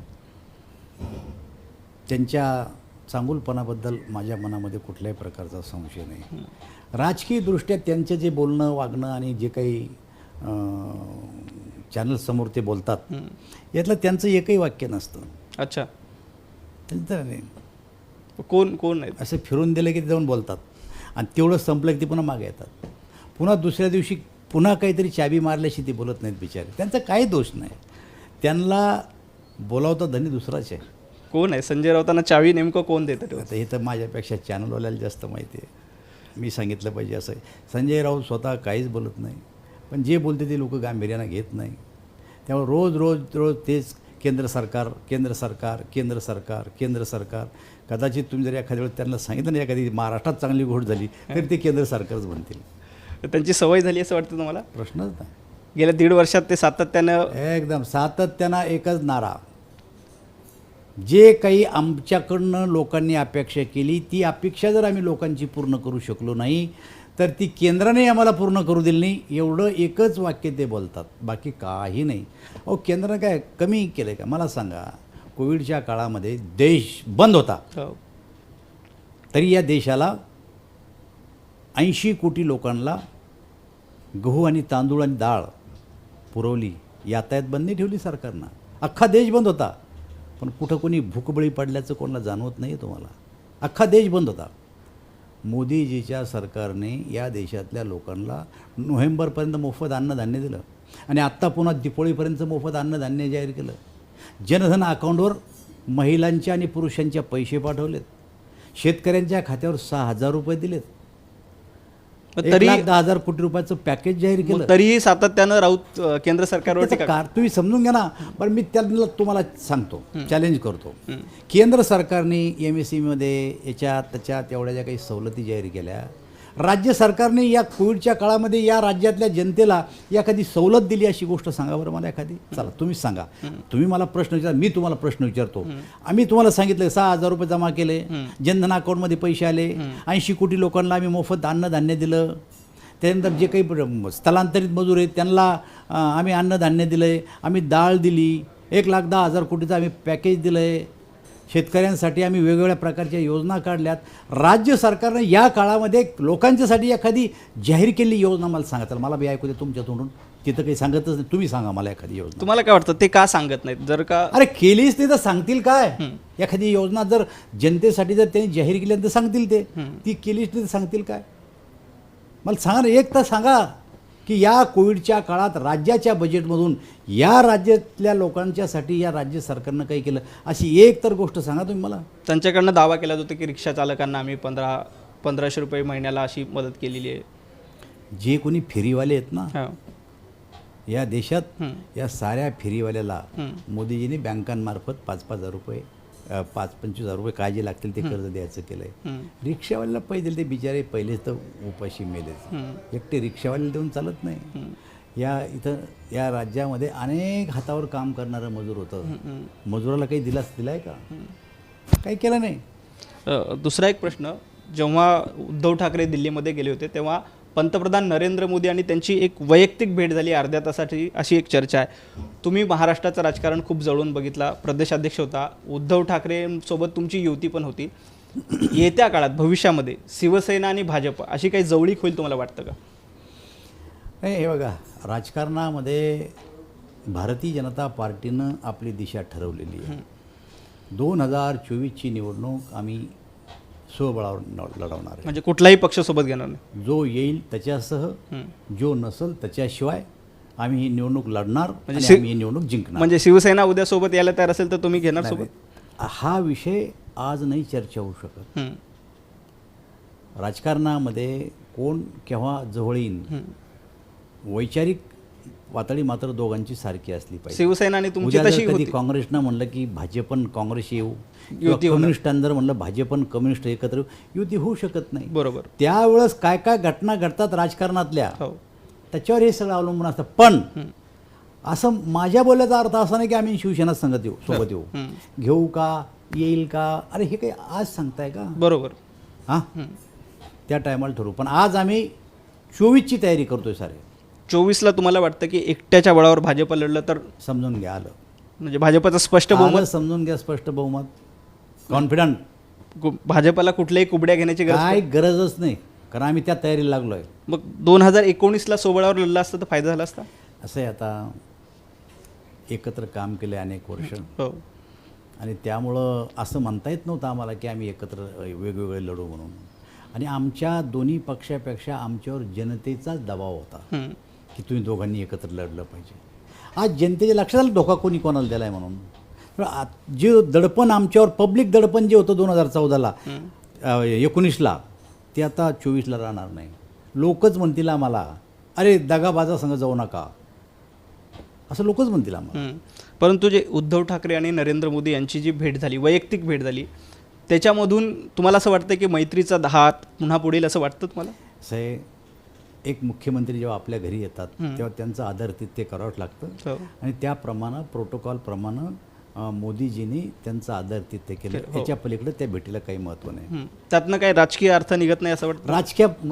त्यांच्या चांगुलपणाबद्दल माझ्या मनामध्ये कुठल्याही प्रकारचा संशय नाही. राजकीयदृष्ट्या त्यांचं जे बोलणं वागणं आणि जे काही चॅनलसमोर ते बोलतात यातलं त्यांचं एकही वाक्य नसतं. अच्छा, त्यांचं नाही. कोण कोण आहेत? असं फिरून दिलं की ते जाऊन बोलतात आणि तेवढं संपलं की ते पुन्हा मागे येतात. पुन्हा दुसऱ्या दिवशी पुन्हा काहीतरी चाबी मारल्याशी ते बोलत नाहीत बिचारे. त्यांचा काही दोष नाही. त्यांना बोलावता धनी दुसराच आहे. कोण आहे संजय राऊतांना चावी नेमकं कोण देतं? आता हे तर माझ्यापेक्षा चॅनलवाल्याला जास्त माहिती आहे. मी सांगितलं पाहिजे असं आहे. संजय राऊत स्वतः काहीच बोलत नाही, पण जे बोलते ते लोक गांभीर्यानं घेत नाही. त्यामुळे रोज रोज रोज तेच केंद्र सरकार केंद्र सरकार केंद्र सरकार केंद्र सरकार. कदाचित तुम्ही जर एखाद्या वेळेस त्यांना सांगितलं ना एखादी महाराष्ट्रात चांगली घोट झाली तरी ते केंद्र सरकारच बनतील. त्यांची सवय झाली असं वाटतं तुम्हाला? प्रश्नच नाही. गेल्या 1.5 वर्षात ते सातत्यानं एकदम सातत्यानं एकच नारा. जे काही आमच्याकडनं लोकांनी अपेक्षा केली ती अपेक्षा जर आम्ही लोकांची पूर्ण करू शकलो नाही तर ती केंद्राने आम्हाला पूर्ण करू दिली नाही, एवढं एकच वाक्य ते बोलतात. बाकी काही नाही. अहो केंद्रानं काय कमी केलं आहे का? मला सांगा, कोविडच्या काळामध्ये देश बंद होता तरी या देशाला 80 कोटी लोकांना गहू आणि तांदूळ आणि डाळ पुरवली. यातायात बंदी ठेवली सरकारनं. अख्खा देश बंद होता, पण कुठं कोणी भूकबळी पडल्याचं कोणाला जाणवत नाही तुम्हाला. अख्खा देश बंद होता. मोदीजीच्या सरकारने या देशातल्या लोकांना नोव्हेंबरपर्यंत मोफत अन्नधान्य दिलं आणि आत्ता पुन्हा दिपोळीपर्यंत मोफत अन्नधान्य जाहीर केलं. जनधन अकाउंटवर महिलांच्या आणि पुरुषांच्या पैसे पाठवलेत. शेतकऱ्यांच्या खात्यावर 6,000 रुपये दिलेत. तरी 1,10,000 कोटी रुपयाचं पॅकेज जाहीर केलं. तरीही सातत्यानं राऊत केंद्र सरकारवर टीका कार तुम्ही समजून घ्या ना. पण मी त्यांना तुम्हाला सांगतो, चॅलेंज करतो. केंद्र सरकारने MSEमध्ये याच्यात त्याच्यात एवढ्या ज्या काही सवलती जाहीर केल्या, राज्य सरकारने या कोविडच्या काळामध्ये या राज्यातल्या जनतेला एखादी सवलत दिली अशी गोष्ट सांगा बरं मला एखादी. चला तुम्हीच सांगा. तुम्ही मला प्रश्न विचारा, मी तुम्हाला प्रश्न विचारतो. आम्ही तुम्हाला सांगितलं 6,000 रुपये जमा केले, जनधन अकाउंटमध्ये पैसे आले, 80 कोटी लोकांना आम्ही मोफत अन्नधान्य दिलं. त्यानंतर जे काही स्थलांतरित मजूर आहेत त्यांना आम्ही अन्नधान्य दिलं आहे, आम्ही डाळ दिली, 1,10,000 कोटीचं आम्ही पॅकेज दिलं आहे. शेतकऱ्यांसाठी आम्ही वेगवेगळ्या प्रकारच्या योजना काढल्यात. राज्य सरकारनं या काळामध्ये लोकांच्यासाठी एखादी जाहीर केलेली योजना मला सांगा. तर मला बी ऐकू दे तुमच्या तोंडून. तिथं काही सांगतच नाही. तुम्ही सांगा मला एखादी योजना. तुम्हाला काय वाटतं ते का सांगत नाहीत? जर का अरे केलीच ते तर सांगतील काय? एखादी योजना जर जनतेसाठी जर त्यांनी जाहीर केली तर सांगतील ते. ती केलीच नाही तर सांगतील काय? मला सांगा ना, एक तर सांगा की या कोविडच्या काळात राज्याच्या बजेटमधून या राज्यातल्या लोकांच्यासाठी या राज्य सरकारनं काही केलं अशी एक तर गोष्ट सांगा तुम्ही मला. त्यांच्याकडनं दावा केला जातो की रिक्षा चालकांना आम्ही 1500 रुपये महिन्याला अशी मदत केलेली आहे. जे कोणी फेरीवाले आहेत ना हां. या देशात, या साऱ्या फेरीवाल्याला मोदीजींनी बँकांमार्फत 5,000 रुपये 5-25,000 रुपये काय जे लागतील ते कर्ज द्यायचं केलं आहे. रिक्षावाल्याला पैसे दिले ते बिचारे पहिलेच तर उपाशी मेलेच. एकटे रिक्षावाल्याला देऊन चालत नाही. या राज्यामध्ये अनेक हातावर काम करणारं मजूर होतं. मजुराला काही दिलाय का? काही केलं नाही. दुसरा एक प्रश्न, जेव्हा उद्धव ठाकरे दिल्लीमध्ये गेले होते तेव्हा पंतप्रधान नरेंद्र मोदी आणि त्यांची एक वैयक्तिक भेट झाली अर्ध्या तासाची अशी एक चर्चा आहे. तुम्ही महाराष्ट्राचं राजकारण खूप जवळून बघितला, प्रदेशाध्यक्ष होता, उद्धव ठाकरेंसोबत तुमची युती पण होती. येत्या काळात भविष्यामध्ये शिवसेना आणि भाजप अशी काही जवळीक होईल तुम्हाला वाटतं का? नाही, हे बघा, राजकारणामध्ये भारतीय जनता पार्टीनं आपली दिशा ठरवलेली आहे. 2024ची निवडणूक आम्ही स्वबळावर लढवणार आहे. म्हणजे कुठलाही पक्ष सोबत घेणार नाही. जो येईल त्याच्यासह, जो नसेल त्याच्याशिवाय आम्ही ही निवडणूक लढणार आणि म्हणजे आम्ही ही निवडणूक जिंकणार. म्हणजे शिवसेना उद्या सोबत यायला तयार असेल तर तुम्ही घेणार सोबत? हा विषय आज नाही चर्चा होऊ शकत. राजकारणामध्ये कोण केव्हा जवळ येईल, वैचारिक पातळी मात्र दोघांची सारखी असली पाहिजे. शिवसेना आणि तुमची उद्या जर तशी कधी होती. काँग्रेसनं म्हणलं की भाजपन काँग्रेस येऊ, युती होणार. कम्युनिस्टांनी जर म्हणलं भाजपन कम्युनिस्ट एकत्र, युती होऊ शकत नाही. बरोबर. त्यावेळेस काय काय घटना घडतात राजकारणातल्या हो. त्याच्यावर हे सगळं अवलंबून असतं. पण असं माझ्या बोलण्याचा अर्थ असा नाही की आम्ही शिवसेना संगत येऊ सोबत येऊ, घेऊ का, येईल का, अरे हे काही आज सांगताय का? बरोबर. हां, त्या टायमाला ठरवू. पण आज आम्ही 24ची तयारी करतोय सारे. 24ला तुम्हाला वाटतं की एकट्याच्या बळावर भाजप लढलं तर समजून घ्या, आलं म्हणजे भाजपचं स्पष्ट बहुमत, आलं, समजून घ्या, स्पष्ट बहुमत, कॉन्फिडंट. भाजपला कुठल्याही कुबड्या घेण्याची गरज काय गरजच नाही, कारण आम्ही त्या तयारीला लागलो आहे. मग 2019ला सोबळावर लढला असतं तर फायदा झाला असता. असं आहे, आता एकत्र काम केले अनेक वर्ष हो. आणि त्यामुळं असं म्हणता येत नव्हतं आम्हाला की आम्ही एकत्र वेगवेगळे लढू म्हणून. आणि आमच्या दोन्ही पक्षापेक्षा आमच्यावर जनतेचाच दबाव होता की तुम्ही दोघांनी एकत्र लढलं पाहिजे. आज जनतेच्या लक्षात आलं धोका कोणी कोणाला दिला आहे म्हणून. जे दडपण आमच्यावर, पब्लिक दडपण जे होतं 2014ला 19ला, ते आता 24ला राहणार नाही. लोकच म्हणतील आम्हाला, अरे दगाबाजा संग जाऊ नका, असं लोकच म्हणतील आम्हाला. परंतु जे उद्धव ठाकरे आणि नरेंद्र मोदी यांची जी भेट झाली, वैयक्तिक भेट झाली, त्याच्यामधून तुम्हाला असं वाटतं की मैत्रीचा हात पुन्हा पुढील असं वाटतं तुम्हाला? असं आहे, एक मुख्यमंत्री जेव्हा आपल्या घरी येतात तेव्हा त्यांचं आदरातिथ्य करावंच लागतं. आणि त्याप्रमाणे प्रोटोकॉलप्रमाणे मोदीजींनी त्यांचं आदरातिथ्य केलं. याच्या पलीकडे त्या भेटीला काही महत्त्व नाही. त्यातनं काही राजकीय अर्थ निघत नाही असं वाटतं?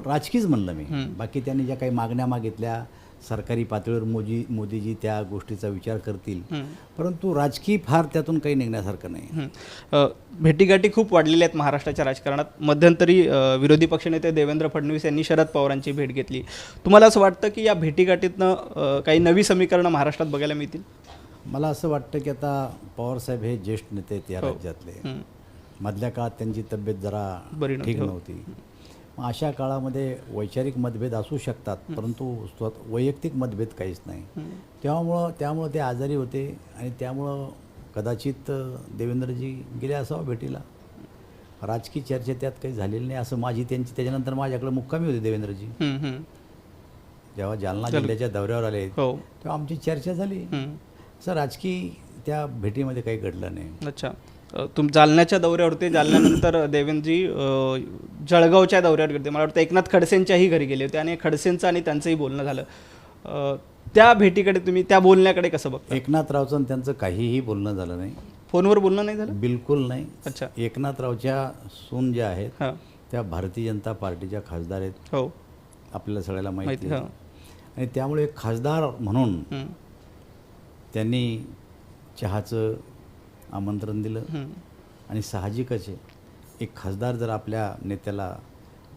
राजकीयच म्हणलं मी. बाकी त्यांनी ज्या काही मागण्या मागितल्या सरकारी पातळीवर मोदीजी त्या गोष्टीचा विचार करतील, परंतु राजकीय फार त्यातून काही निघण्यासारखं नाही. भेटीगाठी खूप वाढलेल्या आहेत महाराष्ट्राच्या राजकारणात. मध्यंतरी विरोधी पक्षनेते देवेंद्र फडणवीस यांनी शरद पवारांची भेट घेतली. तुम्हाला असं वाटतं की या भेटीगाठीतनं काही नवी समीकरणं महाराष्ट्रात बघायला मिळतील? मला असं वाटतं की आता पवारसाहेब हे ज्येष्ठ नेते आहेत या राज्यातले. मधल्या काळात त्यांची तब्येत जरा ठीक नव्हती. मग अशा काळामध्ये वैचारिक मतभेद असू शकतात, परंतु वैयक्तिक मतभेद काहीच नाही. त्यामुळं ते आजारी होते आणि त्यामुळं कदाचित देवेंद्रजी गेले असावं भेटीला. राजकीय चर्चा त्यात काही झालेली नाही असं माझी त्यांची. त्याच्यानंतर माझ्याकडे मुक्कामी होते देवेंद्रजी. जेव्हा जालना जिल्ह्याच्या दौऱ्यावर आले तेव्हा आमची चर्चा झाली. असं राजकीय त्या भेटीमध्ये काही घडलं नाही. अच्छा, जालन्याच्या दौऱ्यावर होते. जालन्यानंतर देवेंद्रजी जळगावच्या दौऱ्यावर गेले. मला वाटतं एकनाथ खडसेंच्याही घरी गेले होते आणि खडसेंचं आणि त्यांचंही बोलणं झालं. त्या भेटीकडे तुम्ही, त्या बोलण्याकडे कसं बघता? एकनाथरावचं आणि त्यांचं काहीही बोलणं झालं नाही. फोनवर बोलणं नाही झालं? बिलकुल नाही. अच्छा. एकनाथरावच्या सून ज्या आहेत त्या भारतीय जनता पार्टीच्या खासदार आहेत. हो, आपल्याला सगळ्याला माहिती आहे. आणि त्यामुळे एक खासदार म्हणून त्यांनी चहाचं आमंत्रण दिलं. आणि साहजिकच आहे, एक खासदार जर आपल्या नेत्याला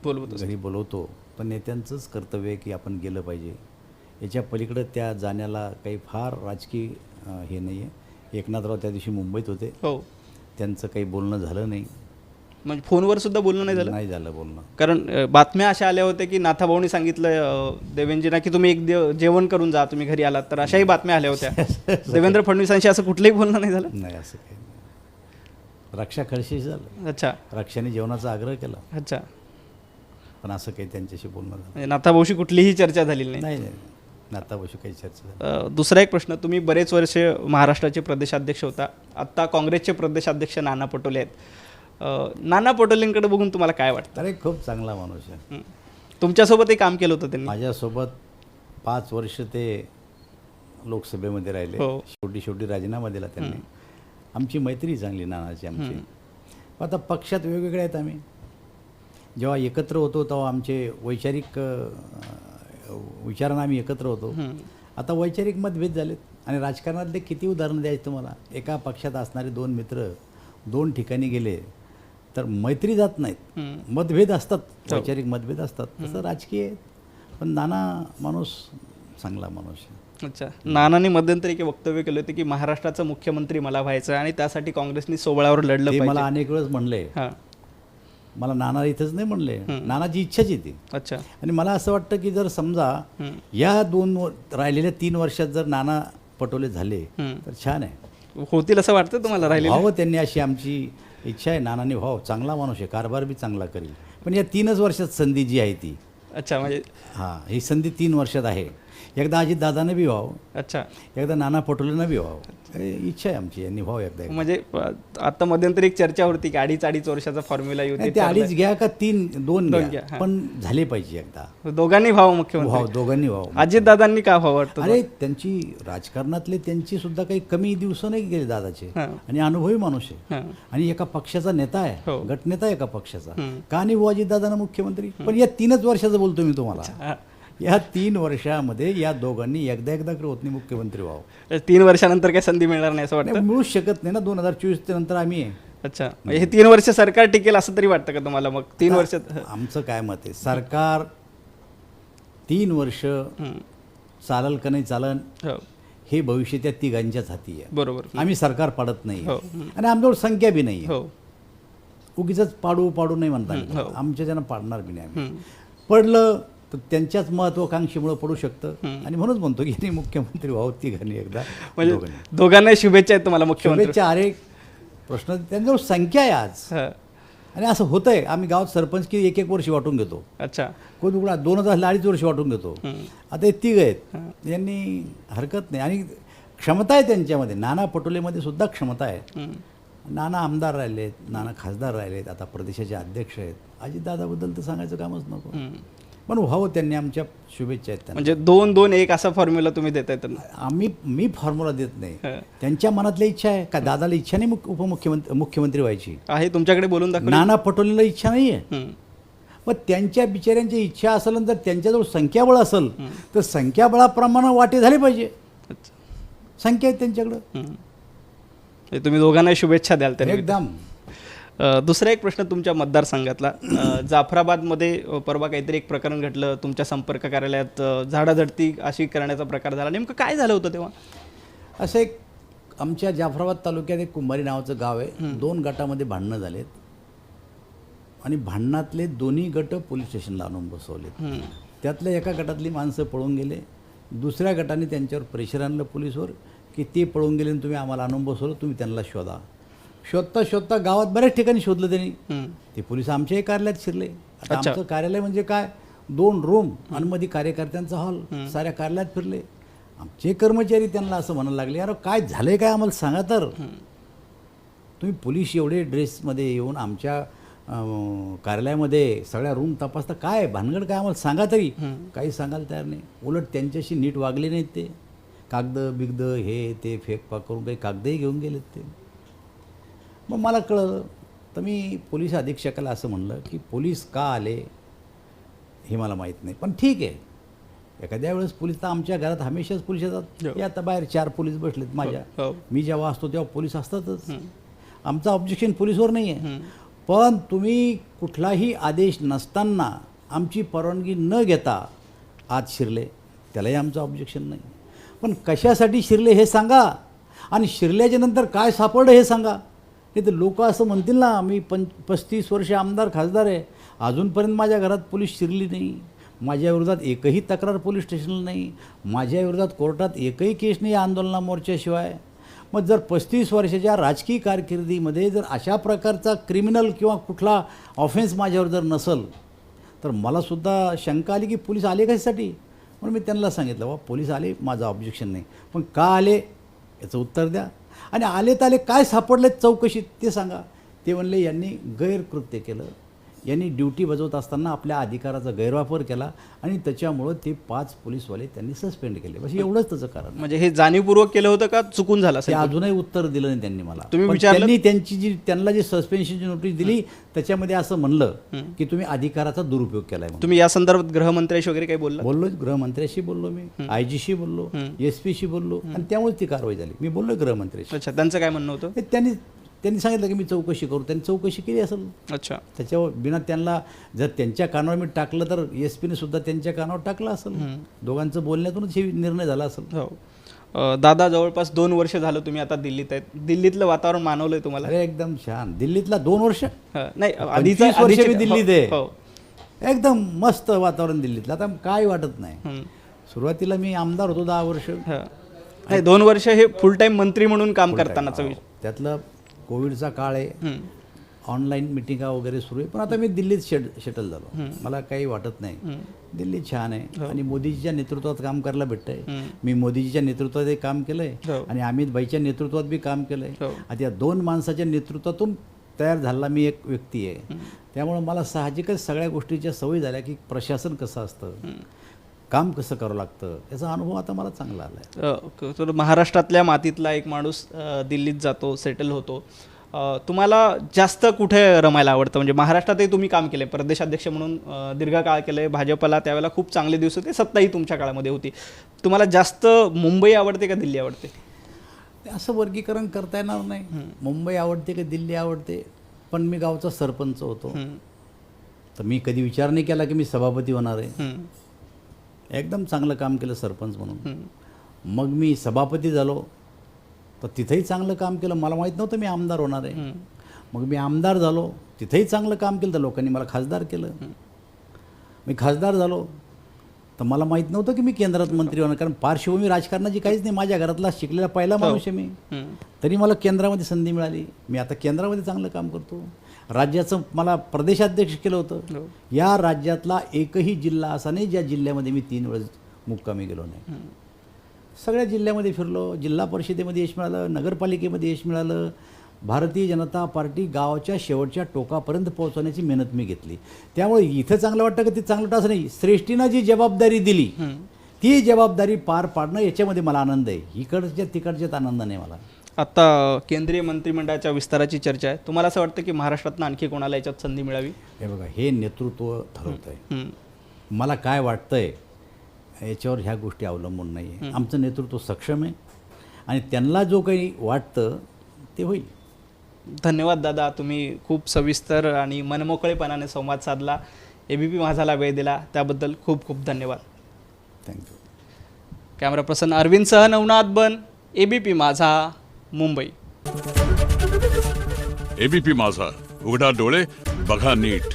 घरी बोलवतो पण नेत्यांचंच कर्तव्य आहे की आपण गेलं पाहिजे. याच्या पलीकडं त्या जाण्याला काही फार राजकीय हे नाही आहे. एकनाथराव त्या दिवशी मुंबईत होते. हो, त्यांचं काही बोलणं झालं नाही. म्हणजे फोनवर सुद्धा बोलणं नाही झालं? नाही झालं बोलणं. कारण बातम्या अशा आल्या होत्या की नाथाभाऊनी सांगितलं देवेंद्रजींना की तुम्ही एक जेवण करून जा, तुम्ही घरी आलात तर, अशाही बातम्या आल्या होत्या. देवेंद्र फडणवीसांशी असं कुठलंही बोलणं नाही झालं? नाही, असं काही नाही. रक्षा खडसे झालं. अच्छा. रक्षाने जेवणाचा आग्रह केला. अच्छा. पण असं काही त्यांच्याशी बोलणं झालं नाथाभाऊशी कुठलीही चर्चा झालेली नाही? नाही, नाथाभाऊशी काही चर्चा झाली. दुसरा एक प्रश्न, तुम्ही बरेच वर्षे महाराष्ट्राचे प्रदेशाध्यक्ष होता. आत्ता काँग्रेसचे प्रदेशाध्यक्ष नाना पटोले आहेत. नाना पटोलेंकडे बघून तुम्हाला काय वाटतं? अरे खूप चांगला माणूस आहे. तुमच्यासोबतही काम केलं होतं त्यांनी? माझ्यासोबत 5 वर्ष ते लोकसभेमध्ये राहिले. शेवटी राजीनामा दिला त्यांनी. आमची मैत्री चांगली नानाची आमची. आता पक्षात वेगवेगळे आहेत आम्ही. जेव्हा एकत्र होतो तेव्हा आमचे वैचारिक विचारांना आम्ही एकत्र होतो. आता वैचारिक मतभेद झालेत. आणि राजकारणातले किती उदाहरणं द्यायचे तुम्हाला. एका पक्षात असणारे 2 मित्र 2 ठिकाणी गेले तर मैत्री जात नाहीत, मतभेद असतात, वैचारिक मतभेद असतात. तसं राजकीय आहे. पण नाना माणूस चांगला माणूस आहे. अच्छा. नानांनी मध्यंतरी एक वक्तव्य केलं होतं की महाराष्ट्राचा मुख्यमंत्री मला व्हायचं आणि त्यासाठी काँग्रेसनी सोबळावर लढलं पाहिजे. मला अनेक वेळेस म्हणले. मला नाना इथंच नाही म्हणले, नानाची इच्छाच येते. अच्छा. आणि मला असं वाटतं की जर समजा या 2 राहिलेल्या 3 वर्षात जर नाना पटोले झाले तर छान आहे. होतील असं वाटतं तुम्हाला? राहिले व्हावं त्यांनी, अशी आमची इच्छा आहे. नानांनी व्हावं. चांगला माणूस आहे, कारभार बी चांगला करेल. पण या 3च वर्षात संधी जी आहे ती. अच्छा. म्हणजे ही संधी 3 वर्षात आहे. एकदा अजितदादाने बी व्हावं, अच्छा, एकदा नाना पटोलेनं बी व्हावं, हे इच्छा आहे आमची, यांनी व्हावं एकदा. म्हणजे आता मध्यंतरी एक चर्चा होती की अडीच वर्षाचा फॉर्म्युला नाही, ते अडीच घ्या का दोन घ्या, घ्या, हां. पण झाले पाहिजे एकदा. दोघांनी व्हावं मुख्यमंत्री. व्हावं, दोघांनी व्हावं. अजितदादांनी का व्हावं वाटतं? अरे त्यांची राजकारणातले त्यांची सुद्धा काही कमी दिवस नाही गेले दादाचे, हां. आणि अनुभवी माणूस आहे, हां. आणि एका पक्षाचा नेता आहे, हो. गटनेता आहे एका पक्षाचा. हं. का नाही बुवा अजितदादांना मुख्यमंत्री? पण या 3च वर्षाचं बोलतो मी तुम्हाला. हां. या 3 वर्षामध्ये या दोघांनी एकदा होत नाही मुख्यमंत्री व्हावं. 3 वर्षानंतर काही संधी मिळणार नाही असं नाही, वाटतं? मिळूच शकत नाही ना. 2024 नंतर आम्ही आहे. अच्छा, म्हणजे हे 3 वर्ष सरकार टिकेल असं तरी वाटतं का तुम्हाला? मग 3 वर्षात आमचं काय मत आहे, सरकार 3 वर्ष चालल का नाही चालन हो, हे भविष्य त्या तिघांच्याच हाती आहे. बरोबर. आम्ही सरकार पाडत नाही, हो. आणि आमच्यावर संख्या बी नाही. हो. उगीच पाडू नाही म्हणता येत. हो. आमच्या ज्यांना पाडणार बी नाही आम्ही. हं. पडलं तर त्यांच्याच महत्वाकांक्षीमुळे पडू शकतं, आणि म्हणूनच म्हणतो की नाही मुख्यमंत्री व्हावं तिघांनी एकदा, म्हणजे दोघांनी. दोघांनाही शुभेच्छा आहेत तुम्हाला मुख्यमंत्री. शुभेच्छा. अरे प्रश्न त्यांच्यावर संख्या आहे आज, हां. आणि असं होतंय. आम्ही गावात सरपंच की 1 वर्ष वाटून घेतो, अच्छा. कोण कुणा 2 वर्ष वाटून घेतो. हं. आता हे तिघ आहेत, यांनी हरकत नाही, आणि क्षमता आहे त्यांच्यामध्ये. नाना पटोलेमध्ये सुद्धा क्षमता आहे. हं. नाना आमदार राहिलेत, नाना खासदार राहिलेत, आता प्रदेशाचे अध्यक्ष आहेत. अजितदादाबद्दल तर सांगायचं कामच नको. हं. पण व्हावं, त्यांनी आमच्या शुभेच्छा आहेत त्यांना. म्हणजे 2-2-1 असा फॉर्म्युला तुम्ही देताय त्यांना? मी फॉर्म्युला देत नाही. हं. त्यांच्या मनातल्या इच्छा आहे का? दादाला इच्छा नाही मुख्यमंत्री व्हायची? आहे तुमच्याकडे बोलून दाखव. नाना पटोलेला इच्छा नाही आहे. मग त्यांच्या बिचाऱ्यांची इच्छा असेल, आणि जर त्यांच्याजवळ संख्याबळ असेल तर संख्याबळाप्रमाणे वाटे झाले पाहिजे. संख्या आहे त्यांच्याकडं. तुम्ही दोघांनाही शुभेच्छा द्याल त्यांनी. एकदम. दुसरा एक प्रश्न तुमच्या मतदारसंघातला. जाफराबादमध्ये परवा काहीतरी एक प्रकरण घडलं, तुमच्या संपर्क कार्यालयात झाडाझडती अशी करण्याचा प्रकार झाला. नेमकं काय झालं होतं तेव्हा? असं एक आमच्या जाफराबाद तालुक्यात एक कुंभारी नावाचं गाव आहे. 2 गटामध्ये भांडणं झालेत, आणि भांडणातले दोन्ही गट पोलीस स्टेशनला आणून बसवलेत. त्यातल्या एका गटातली माणसं पळून गेले. दुसऱ्या गटाने त्यांच्यावर प्रेशर आणलं पोलीसवर की ते पळून गेले आणि तुम्ही आम्हाला आणून बसवलं, तुम्ही त्यांना शोधा. शोधता गावात बऱ्याच ठिकाणी शोधलं त्यांनी. ते पोलीस आमच्याही कार्यालयात शिरले. आता आमचं कार्यालय म्हणजे काय, 2 रूम आणि मध्ये कार्यकर्त्यांचा हॉल, साऱ्या कार्यालयात फिरले. आमचे कर्मचारी त्यांना असं म्हणायला लागले, अरे काय झालंय काय आम्हाला सांगा तर. तुम्ही पोलीस एवढे ड्रेसमध्ये येऊन आमच्या कार्यालयामध्ये सगळ्या रूम तपासता, काय भानगड काय आम्हाला सांगा तरी. काही सांगायला तयार नाही. उलट त्यांच्याशी नीट वागले नाहीत ते. बिगद हे ते फेकपाक करून काही कागदही घेऊन गेलेत ते. मग मला कळलं, तर मी पोलीस अधीक्षकाला असं म्हणलं की पोलीस का आले हे मला माहीत नाही, पण ठीक आहे, एखाद्या वेळेस पोलीस तर आमच्या घरात हमेशाच पोलीस येतात. हे आता बाहेर 4 पोलीस बसलेत माझ्या. मी जेव्हा असतो तेव्हा पोलीस असतातच. आमचं ऑब्जेक्शन पोलीसवर नाही आहे. पण तुम्ही कुठलाही आदेश नसताना आमची परवानगी न घेता आत शिरले, त्यालाही आमचं ऑब्जेक्शन नाही. पण कशासाठी शिरले हे सांगा, आणि शिरल्याच्या नंतर काय सापडलं हे सांगा. नाही तर लोक असं म्हणतील ना, मी 35 वर्ष आमदार खासदार आहे, अजूनपर्यंत माझ्या घरात पोलीस शिरली नाही, माझ्या विरोधात एकही तक्रार पोलीस स्टेशनला नाही, माझ्या विरोधात कोर्टात एकही केस नाही आंदोलना मोर्चाशिवाय. मग जर 35 वर्षाच्या राजकीय कारकिर्दीमध्ये जर अशा प्रकारचा क्रिमिनल किंवा कुठला ऑफेन्स माझ्यावर जर नसेल, तर मलासुद्धा शंका आली की पोलीस आले कशासाठी. म्हणून मी त्यांना सांगितलं, बा पोलीस आले, माझं ऑब्जेक्शन नाही, पण का आले याचं उत्तर द्या, आणि आले तर आले काय सापडले चौकशीत ते सांगा. ते म्हणले यांनी गैरकृत्य केलं, यांनी ड्युटी बजावत असताना आपल्या अधिकाराचा गैरवापर केला, आणि त्याच्यामुळं ते 5 पोलीसवाले त्यांनी सस्पेंड केले. बस एवढंच त्याचं कारण. म्हणजे हे जाणीवपूर्वक केलं होतं का चुकून झालं ते अजूनही उत्तर दिलं नाही त्यांनी मला. तुम्ही पण विचारलं? त्यांना जी सस्पेन्शनची नोटीस दिली त्याच्यामध्ये असं म्हणलं की तुम्ही अधिकाराचा दुरुपयोग केलाय. तुम्ही या संदर्भात गृहमंत्र्याशी वगैरे काही बोलला? बोललो, गृहमंत्र्याशी बोललो, मी आयजीशी बोललो, SP बोललो, आणि त्यामुळे ती कारवाई झाली. मी बोललो गृहमंत्र्याशी. अच्छा, त्यांचं काय म्हणणं होतं? त्यांनी सांगितलं की मी चौकशी करू. त्यांनी चौकशी केली असेल. अच्छा. त्याच्यावर बिना त्यांना जर त्यांच्या कानावर मी टाकलं तर SP सुद्धा त्यांच्या कानावर टाकलं असेल. दोघांचं बोलण्यातूनच हे निर्णय झाला असेल. हो. दादा, जवळपास 2 वर्ष झालं तुम्ही आता दिल्लीत आहेत. दिल्लीतलं वातावरण मानवलंय तुम्हाला? अरे एकदम छान. दिल्लीतला 2 वर्ष नाही, 25 वर्ष मी दिल्लीत आहे. हो. एकदम मस्त वातावरण दिल्लीतलं. आता काय वाटत नाही. सुरुवातीला मी आमदार होतो 10 वर्ष. नाही, 2 वर्ष हे फुल टाईम मंत्री म्हणून काम करतानाचा विषय. त्यातलं कोविडचा काळ आहे, ऑनलाईन मिटिंगा वगैरे सुरू आहे, पण आता मी दिल्लीत शेटल झालो. मला काही वाटत नाही. दिल्ली छान आहे आणि मोदीजीच्या नेतृत्वात काम करायला भेटतंय. मी मोदीजीच्या नेतृत्वात हे काम केलंय आणि अमित भाईच्या नेतृत्वात बी काम केलंय. आता या दोन माणसाच्या नेतृत्वातून तयार झालेला मी एक व्यक्ती आहे. त्यामुळं मला साहजिकच सगळ्या गोष्टीच्या सवयी झाल्या की प्रशासन कसं असतं, काम कसं करावं लागतं, याचा अनुभव आता मला चांगला आला आहे. तर महाराष्ट्रातल्या मातीतला एक माणूस दिल्लीत जातो, सेटल होतो. तुम्हाला जास्त कुठे रमायला आवडतं? म्हणजे महाराष्ट्रातही तुम्ही काम केलं, प्रदेशाध्यक्ष म्हणून दीर्घकाळ केलं आहे भाजपला, त्यावेळेला खूप चांगले दिवस होते, सत्ताही तुमच्या काळामध्ये होती. तुम्हाला जास्त मुंबई आवडते का दिल्ली आवडते? असं वर्गीकरण करता येणार नाही. मुंबई आवडते का दिल्ली आवडते, पण मी गावचा सरपंच होतो, तर मी कधी विचार नाही केला की मी सभापती होणार आहे. एकदम चांगलं काम केलं सरपंच म्हणून. मग मी सभापती झालो तर तिथेही चांगलं काम केलं. मला माहीत नव्हतं मी आमदार होणार आहे. मग मी आमदार झालो, तिथेही चांगलं काम केलं, तर लोकांनी मला खासदार केलं. मी खासदार झालो तर मला माहीत नव्हतं की मी केंद्रात मंत्री होणार, कारण पार्श्वभूमी राजकारणाची काहीच नाही. माझ्या घरातला शिकलेला पहिला माणूस आहे मी, तरी मला केंद्रामध्ये संधी मिळाली. मी आता केंद्रामध्ये चांगलं काम करतो. राज्याचं मला प्रदेशाध्यक्ष केलं होतं. या राज्यातला एकही जिल्हा असा नाही ज्या जिल्ह्यामध्ये मी 3 वेळेस मुक्कामी गेलो नाही. सगळ्या जिल्ह्यामध्ये फिरलो. जिल्हा परिषदेमध्ये यश मिळालं, नगरपालिकेमध्ये यश मिळालं. भारतीय जनता पार्टी गावाच्या शेवटच्या टोकापर्यंत पोहोचवण्याची मेहनत मी घेतली. त्यामुळे इथं चांगलं वाटतं की ते चांगलं असं नाही. श्रेष्ठीनं जी जबाबदारी दिली ती जबाबदारी पार पाडणं, याच्यामध्ये मला आनंद आहे. इकडच्या तिकडच्यात आनंद नाही मला. आता केंद्रीय मंत्रिमंडळाच्या विस्ताराची चर्चा आहे. तुम्हाला असं वाटतं की महाराष्ट्रातनं आणखी कोणाला याच्यात संधी मिळावी? हे बघा, हे नेतृत्व ठरवत आहे. मला काय वाटतंय याच्यावर ह्या गोष्टी अवलंबून नाही आहे. आमचं नेतृत्व सक्षम आहे आणि त्यांना जो काही वाटतं ते होईल. धन्यवाद दादा, तुम्ही खूप सविस्तर आणि मनमोकळेपणाने संवाद साधला. ABP माझाला वेळ दिला त्याबद्दल खूप खूप धन्यवाद. थँक्यू. कॅमेरा पर्सन अरविंदसह नवनाथ बन, ABP माझा, मुंबई. ABP माझा, उघडा डोळे बघा नीट.